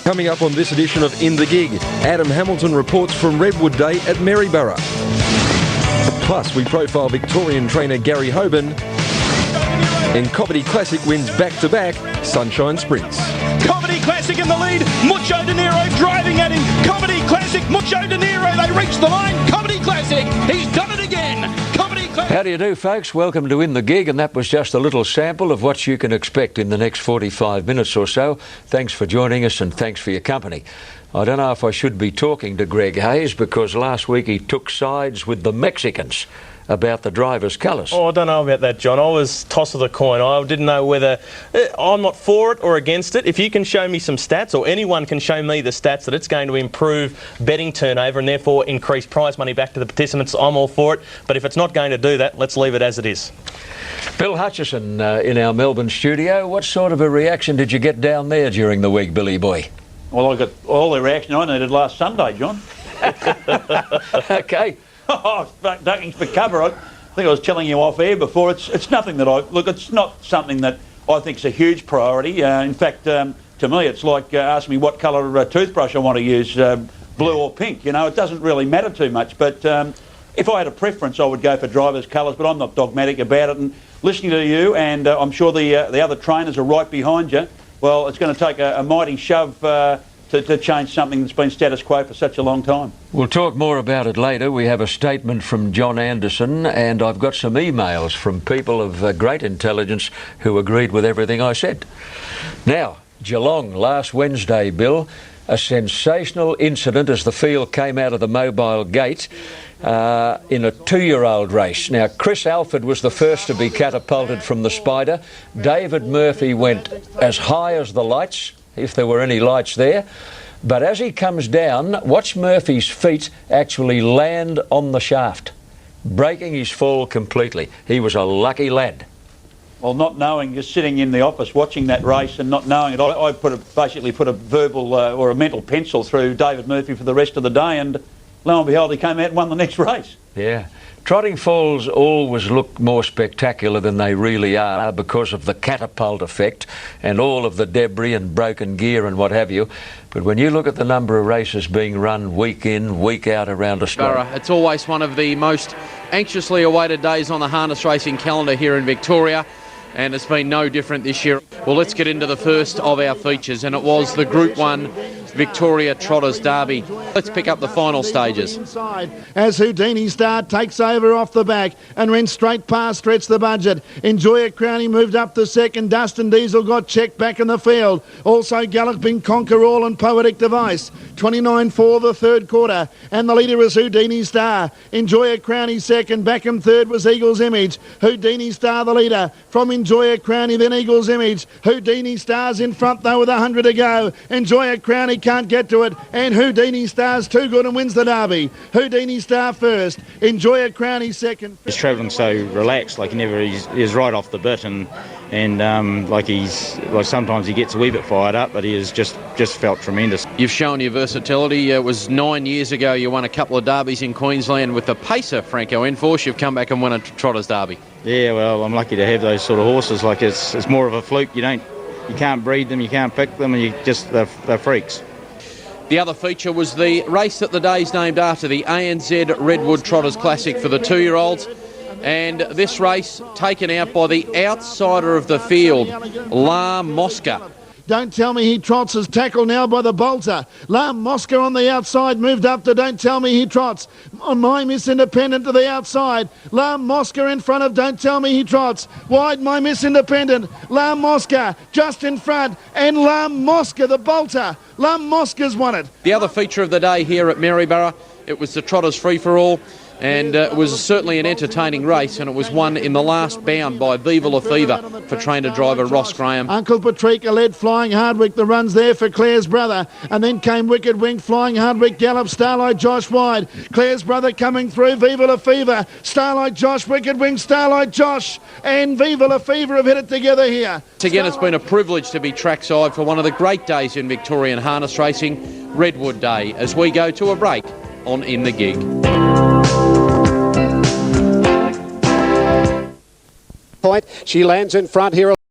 Coming up on this edition of In the Gig, Adam Hamilton reports from Redwood Day at Maryborough. Plus, we profile Victorian trainer Gary Hoban, and Comedy Classic wins back-to-back Sunshine Sprints. Comedy Classic in the lead, Mucho De Niro driving at him. Comedy Classic, Mucho De Niro, they reach the line. Comedy Classic, he's done it again. Comedy Classic. How do you do, folks? Welcome to In the Gig, and that was just a little sample of what you can expect in the next 45 minutes or so. Thanks for joining us and thanks for your company. I don't know if I should be talking to Greg Hayes because last week he took sides with the Mexicans about the drivers' colours. Oh, I don't know about that, John. I was toss of the coin. I didn't know whether... I'm not for it or against it. If you can show me some stats, or anyone can show me the stats that it's going to improve betting turnover and therefore increase prize money back to the participants, I'm all for it. But if it's not going to do that, let's leave it as it is. Bill Hutchison in our Melbourne studio. What sort of a reaction did you get down there during the week, Billy boy? Well, I got all the reaction I needed last Sunday, John. Okay. Oh, ducking for cover. I think I was telling you off air before. It's nothing that it's not something that I think is a huge priority. In fact, to me, it's like asking me what colour toothbrush I want to use, blue or pink. You know, it doesn't really matter too much. But if I had a preference, I would go for drivers' colours. But I'm not dogmatic about it. And listening to you, and I'm sure the other trainers are right behind you. Well, it's going to take a mighty shove to change something that's been status quo for such a long time. We'll talk more about it later. We have a statement from John Anderson, and I've got some emails from people of great intelligence who agreed with everything I said. Now, Geelong last Wednesday, Bill, a sensational incident as the field came out of the mobile gate in a 2-year-old race. Now, Chris Alford was the first to be catapulted from the Spider. David Murphy went as high as the lights, if there were any lights there. But as he comes down, watch Murphy's feet actually land on the shaft, breaking his fall completely. He was a lucky lad. Well, not knowing, just sitting in the office watching that race and not knowing it, I basically put a verbal or a mental pencil through David Murphy for the rest of the day, and lo and behold, he came out and won the next race. Yeah. Trotting falls always look more spectacular than they really are because of the catapult effect and all of the debris and broken gear and what have you. But when you look at the number of races being run week in, week out around Australia... It's always one of the most anxiously awaited days on the harness racing calendar here in Victoria, and it's been no different this year. Well, let's get into the first of our features, and it was the Group 1 Victoria Trotters Derby. Let's pick up the final stages. As Houdini Star takes over off the back and ran straight past Stretch the Budget. Enjoy a Crownie moved up to second. Dustin Diesel got checked back in the field. Also galloping Conquer All and Poetic Device. 29 for the third quarter. And the leader is Houdini Star. Enjoy a Crownie second. Back in third was Eagle's Image. Houdini Star the leader. From Enjoy a Crownie, then Eagle's Image. Houdini Star's in front though with 100 to go. Enjoy a Crownie can't get to it, and Houdini Star's too good and wins the Derby. Houdini Star first, Enjoy a Crownie second. He's travelling so relaxed, like he's right off the bit, and sometimes he gets a wee bit fired up, but he has just felt tremendous. You've shown your versatility. It was 9 years ago you won a couple of derbies in Queensland with the pacer Franco Enforce. You've come back and won a Trotters Derby. Yeah, well, I'm lucky to have those sort of horses. Like it's more of a fluke. You can't breed them, you can't pick them, and they're freaks. The other feature was the race that the day's named after, the ANZ Redwood Trotters Classic for the 2-year-olds. And this race taken out by the outsider of the field, La Mosca. Don't Tell Me He Trots is tackled now by the bolter. La Mosca on the outside moved up to Don't Tell Me He Trots. On My Miss Independent to the outside. La Mosca in front of Don't Tell Me He Trots. Wide My Miss Independent. La Mosca just in front. And La Mosca, the bolter. La Mosca's won it. The other feature of the day here at Maryborough, it was the Trotters Free-for-All. And it was certainly an entertaining race, and it was won in the last bound by Viva La Fever for trainer driver Ross Graham. Uncle Patrica led Flying Hardwick. The runs there for Claire's brother, and then came Wicked Wing, Flying Hardwick, Gallop, Starlight Josh wide. Claire's brother coming through, Viva La Fever, Starlight Josh, Wicked Wing, Starlight Josh, and Viva La Fever have hit it together here. Again, it's been a privilege to be trackside for one of the great days in Victorian harness racing, Redwood Day, as we go to a break on In the Gig. She lands in front here.